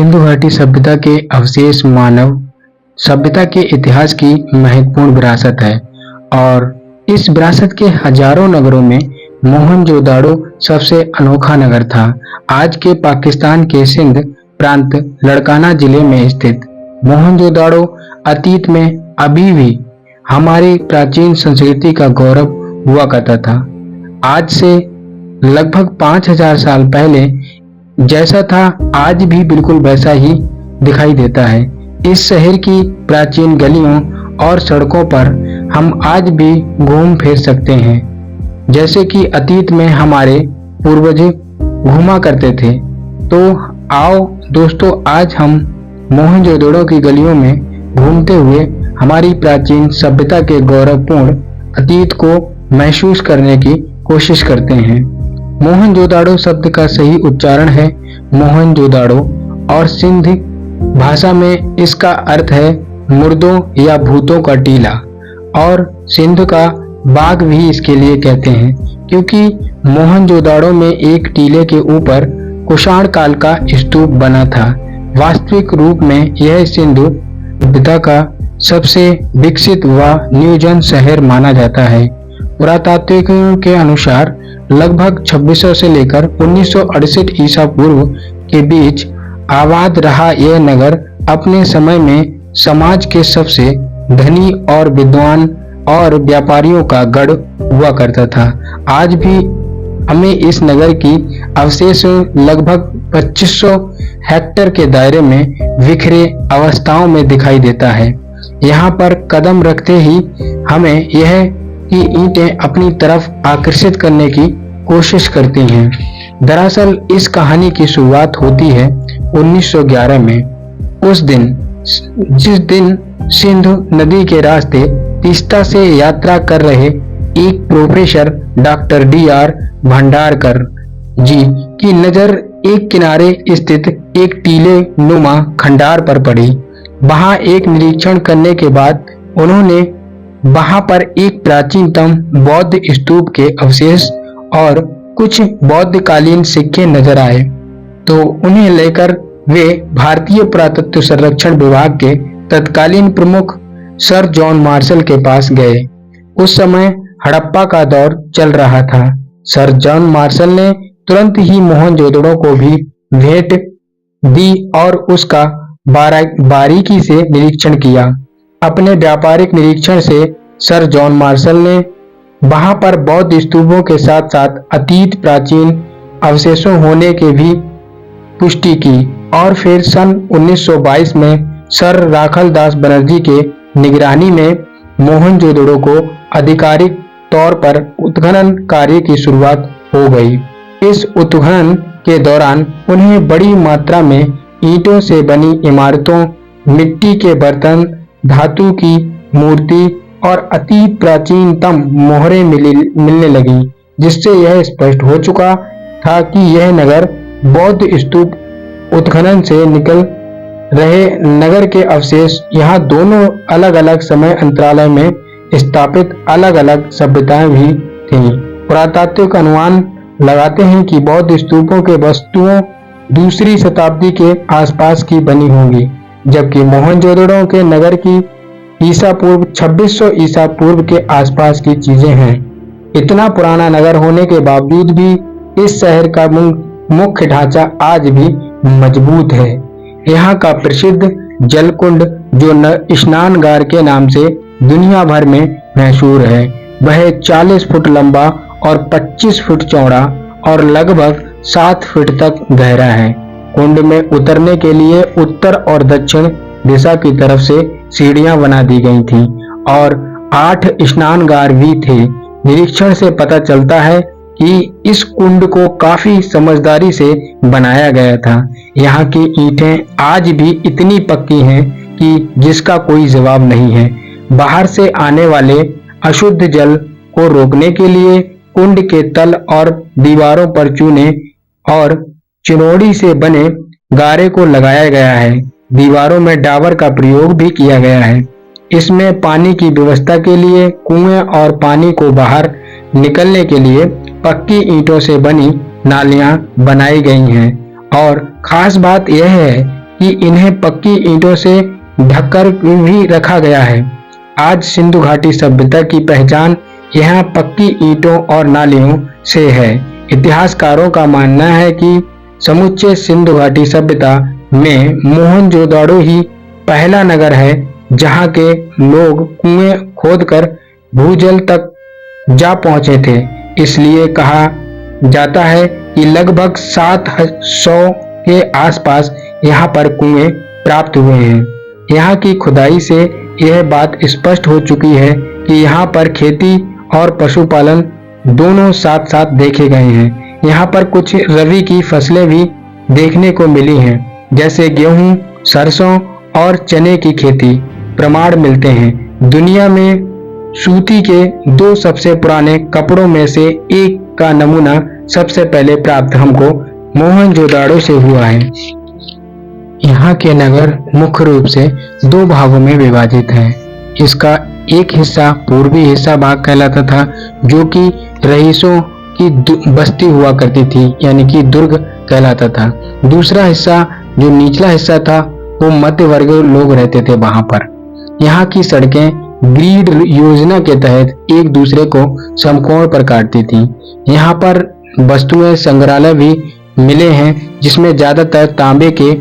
सिंधु घाटी सभ्यता के अवशेष मानव सभ्यता के इतिहास की महत्वपूर्ण विरासत है और इस विरासत के हजारों नगरों में मोहनजोदाड़ो सबसे अनोखा नगर था। आज के पाकिस्तान के सिंध प्रांत लड़काना जिले में स्थित मोहनजोदाड़ो अतीत में अभी भी हमारी प्राचीन संस्कृति का गौरव हुआ करता था। आज से लगभग 5000 साल पहले जैसा था आज भी बिल्कुल वैसा ही दिखाई देता है। इस शहर की प्राचीन गलियों और सड़कों पर हम आज भी घूम फिर सकते हैं जैसे कि अतीत में हमारे पूर्वज घूमा करते थे। तो आओ दोस्तों, आज हम मोहनजोदड़ो की गलियों में घूमते हुए हमारी प्राचीन सभ्यता के गौरवपूर्ण अतीत को महसूस करने की कोशिश करते हैं। मोहनजोदाड़ो शब्द का सही उच्चारण है मोहनजोदाड़ो और सिंधी भाषा में इसका अर्थ है मुर्दों या भूतों का टीला, और सिंध का बाग भी इसके लिए कहते हैं क्योंकि मोहनजोदाड़ो में एक टीले के ऊपर कुषाण काल का स्तूप बना था। वास्तविक रूप में यह सिंधु सभ्यता का सबसे विकसित व नियोजन शहर माना जाता है। पुरातात्विकों के अनुसार लगभग 2600 से लेकर 1968 ईसा पूर्व के बीच आबाद रहा यह नगर अपने समय में समाज के सबसे धनी और विद्वान और व्यापारियों का गढ़ हुआ करता था। आज भी हमें इस नगर की अवशेष लगभग 2500 हेक्टेयर के दायरे में बिखरे अवस्थाओं में दिखाई देता है। यहाँ पर कदम रखते ही हमें यह की ईंटें अपनी तरफ आकर्षित करने की कोशिश करती हैं। दरअसल इस कहानी की शुरुआत होती है 1911 में। उस दिन जिस दिन सिंधु नदी के रास्ते तीस्ता से यात्रा कर रहे एक प्रोफेसर डॉक्टर DR भंडारकर जी की नजर एक किनारे स्थित एक टीले नुमा खंडार पर पड़ी। वहां एक निरीक्षण करने के बाद उन्होंने वहां पर एक प्राचीनतम बौद्ध स्तूप के अवशेष और कुछ बौद्धकालीन सिक्के नजर आए, तो उन्हें लेकर वे भारतीय पुरातत्व संरक्षण विभाग के तत्कालीन प्रमुख सर जॉन मार्शल के पास गए। उस समय हड़प्पा का दौर चल रहा था। सर जॉन मार्शल ने तुरंत ही मोहनजोदड़ो को भी भेंट दी और उसका बारीकी से निरीक्षण किया। अपने व्यापारिक निरीक्षण से सर जॉन मार्शल ने वहां पर बौद्ध स्तूपों के साथ साथ अतीत प्राचीन अवशेषों होने के भी पुष्टि की, और फिर सन 1922 में सर राखलदास बनर्जी के निगरानी में मोहनजोदड़ो को आधिकारिक तौर पर उत्खनन कार्य की शुरुआत हो गई। इस उत्खनन के दौरान उन्हें बड़ी मात्रा में ईंटों से बनी इमारतों, मिट्टी के बर्तन, धातु की मूर्ति और अति प्राचीनतम मोहरें मिलने लगी, जिससे यह स्पष्ट हो चुका था कि यह नगर बौद्ध स्तूप उत्खनन से निकल रहे नगर के अवशेष यहाँ दोनों अलग अलग समय अंतराल में स्थापित अलग अलग सभ्यताएं भी थीं। पुरातात्विक अनुमान लगाते हैं कि बौद्ध स्तूपों के वस्तुओं दूसरी शताब्दी के आसपास की बनी होंगी, जबकि मोहनजोदड़ो के नगर की ईसा पूर्व 2600 ईसा पूर्व के आसपास की चीजें हैं। इतना पुराना नगर होने के बावजूद भी इस शहर का मुख्य ढांचा आज भी मजबूत है। यहाँ का प्रसिद्ध जलकुंड जो स्नानगार के नाम से दुनिया भर में मशहूर है, वह 40 फुट लंबा और 25 फुट चौड़ा और लगभग 7 फुट तक गहरा है। कुंड में उतरने के लिए उत्तर और दक्षिण दिशा की तरफ से सीढ़ियां बना दी गई थीं और 8 स्नानगार भी थे। निरीक्षण से पता चलता है कि इस कुंड को काफी समझदारी से बनाया गया था। यहाँ की ईंटें आज भी इतनी पक्की हैं कि जिसका कोई जवाब नहीं है। बाहर से आने वाले अशुद्ध जल को रोकने के लिए कुंड के तल और दीवारों पर चूने और चिनोड़ी से बने गारे को लगाया गया है। दीवारों में डाबर का प्रयोग भी किया गया है। इसमें पानी की व्यवस्था के लिए कुएं और पानी को बाहर निकलने के लिए पक्की ईंटों से बनी नालियां बनाई गई हैं। और खास बात यह है कि इन्हें पक्की ईंटों से ढककर भी रखा गया है। आज सिंधु घाटी सभ्यता की पहचान यहाँ पक्की ईंटों और नालियों से है। इतिहासकारों का मानना है कि समुच्चय सिंधु घाटी सभ्यता में मोहनजोदाड़ो ही पहला नगर है जहाँ के लोग कुएं खोदकर भूजल तक जा पहुंचे थे। इसलिए कहा जाता है कि लगभग 700 के आसपास यहाँ पर कुएं प्राप्त हुए हैं। यहाँ की खुदाई से यह बात स्पष्ट हो चुकी है कि यहाँ पर खेती और पशुपालन दोनों साथ साथ देखे गए हैं। यहाँ पर कुछ रबी की फसलें भी देखने को मिली हैं, जैसे गेहूं, सरसों और चने की खेती प्रमाण मिलते हैं। दुनिया में सूती के 2 सबसे पुराने कपड़ों में से एक का नमूना सबसे पहले प्राप्त हमको मोहनजोदाड़ो से हुआ है। यहाँ के नगर मुख्य रूप से 2 भागों में विभाजित है। इसका एक हिस्सा पूर्वी हिस्सा भाग कहलाता था, जो कि रईसों की बस्ती हुआ करती थी, यानी कि दुर्ग कहलाता था। दूसरा हिस्सा जो निचला हिस्सा था वो मध्य वर्ग लोग रहते थे वहां पर। यहाँ की सड़कें ग्रिड योजना के तहत एक दूसरे को समकोण पर काटती थी। यहाँ पर वस्तुएं संग्रहालय भी मिले हैं, जिसमें ज्यादातर तांबे के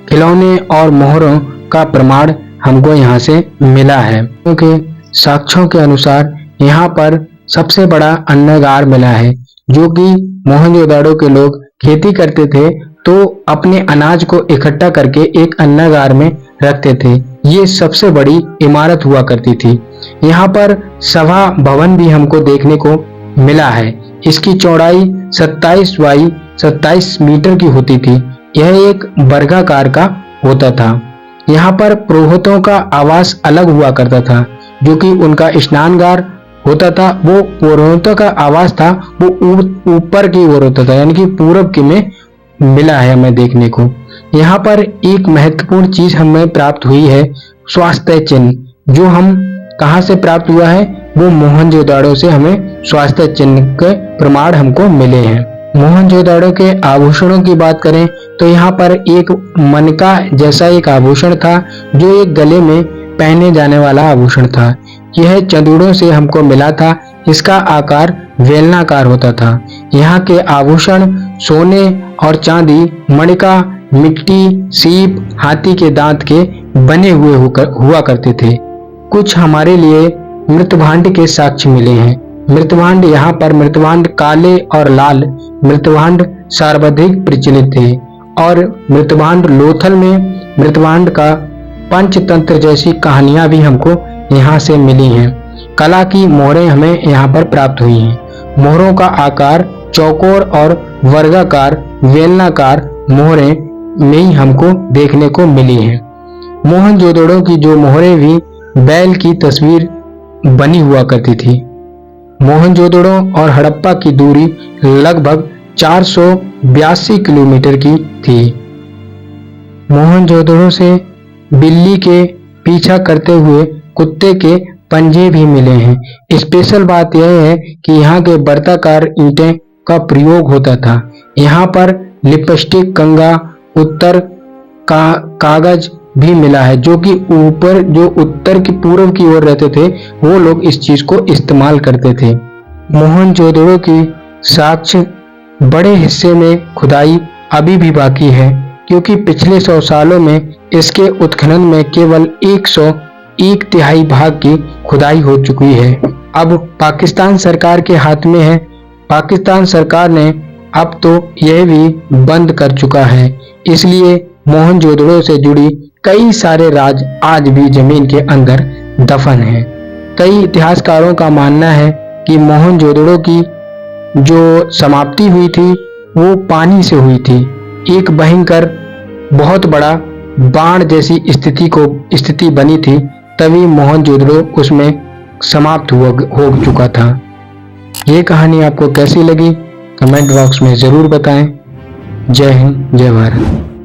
खिलौने और मोहरों का प्रमाण हमको यहाँ से मिला है। क्योंकि साक्ष्यों के अनुसार यहाँ पर सबसे बड़ा अन्नागार मिला है, जो कि मोहनजोदाड़ो के लोग खेती करते थे तो अपने अनाज को इकट्ठा करके एक अन्नागार में रखते थे। ये सबसे बड़ी इमारत हुआ करती थी। यहाँ पर सभा भवन भी हमको देखने को मिला है। इसकी चौड़ाई 27 बाई 27 मीटर की होती थी। यह एक वर्गाकार का होता था। यहाँ पर पुरोहितों का आवास अलग हुआ करता था, जो कि उनका स्नानगार होता था। वो पुरोहितों का आवास था, वो ऊपर की ओर होता था, यानी कि पूरब की में मिला है हमें देखने को। यहाँ पर एक महत्वपूर्ण चीज हमें प्राप्त हुई है, स्वास्थ्य चिन्ह, जो हम कहाँ से प्राप्त हुआ है, वो मोहनजोदाड़ो से हमें स्वास्थ्य चिन्ह के प्रमाण हमको मिले हैं। मोहनजोदाड़ो के आभूषणों की बात करें तो यहाँ पर एक मनका जैसा एक आभूषण था, जो एक गले में पहने जाने वाला आभूषण था। यह चंदूड़ों से हमको मिला था। इसका आकार बेलनाकार होता था। यहाँ के आभूषण सोने और चांदी, मणिका, मिट्टी, सीप, हाथी के दांत के बने हुए हुआ करते थे। कुछ हमारे लिए मृतभांड के साक्ष्य मिले हैं। मृतभांड यहाँ पर मृतभांड काले और लाल मृतभांड सर्वाधिक प्रचलित थे, और मृतभांड लोथल में मृतभांड का पंचतंत्र जैसी कहानियां भी हमको यहाँ से मिली हैं। कला की मोहरें हमें यहाँ पर प्राप्त हुई हैं। मोहरों का आकार चौकोर और वर्गाकार, बेलनाकार मोहरें में ही हमको देखने को मिली हैं। मोहनजोदड़ो की जो मोहरें भी बैल की तस्वीर बनी हुआ करती थी। मोहनजोदड़ो और हड़प्पा की दूरी लगभग 482 किलोमीटर की थी। मोहनजोदड़ो से बिल्ली के पीछा करते हुए कुत्ते के पंजे भी मिले हैं। स्पेशल बात यह है कि यहाँ के वर्ताकार ईंटें का प्रयोग होता था। यहाँ पर लिपस्टिक, कंगा, उत्तर कागज भी मिला है, जो कि ऊपर जो उत्तर की पूर्व की ओर रहते थे वो लोग इस चीज को इस्तेमाल करते थे। मोहनजोदड़ो की साक्ष्य बड़े हिस्से में खुदाई अभी भी बाकी है, क्योंकि पिछले 100 सालों में इसके उत्खनन में केवल 101 भाग की खुदाई हो चुकी है। अब पाकिस्तान सरकार के हाथ में है। पाकिस्तान सरकार ने अब तो यह भी बंद कर चुका है। इसलिए मोहनजोदड़ो से जुड़ी कई सारे राज आज भी जमीन के अंदर दफन हैं। कई इतिहासकारों का मानना है कि मोहनजोदड़ो की जो समाप्ति हुई थी वो पानी से हुई थी। एक भयंकर बहुत बड़ा बाढ़ जैसी स्थिति बनी थी, तभी मोहनजोदड़ो उसमें समाप्त हो चुका था। ये कहानी आपको कैसी लगी कमेंट बॉक्स में जरूर बताएं। जय हिंद, जय भारत।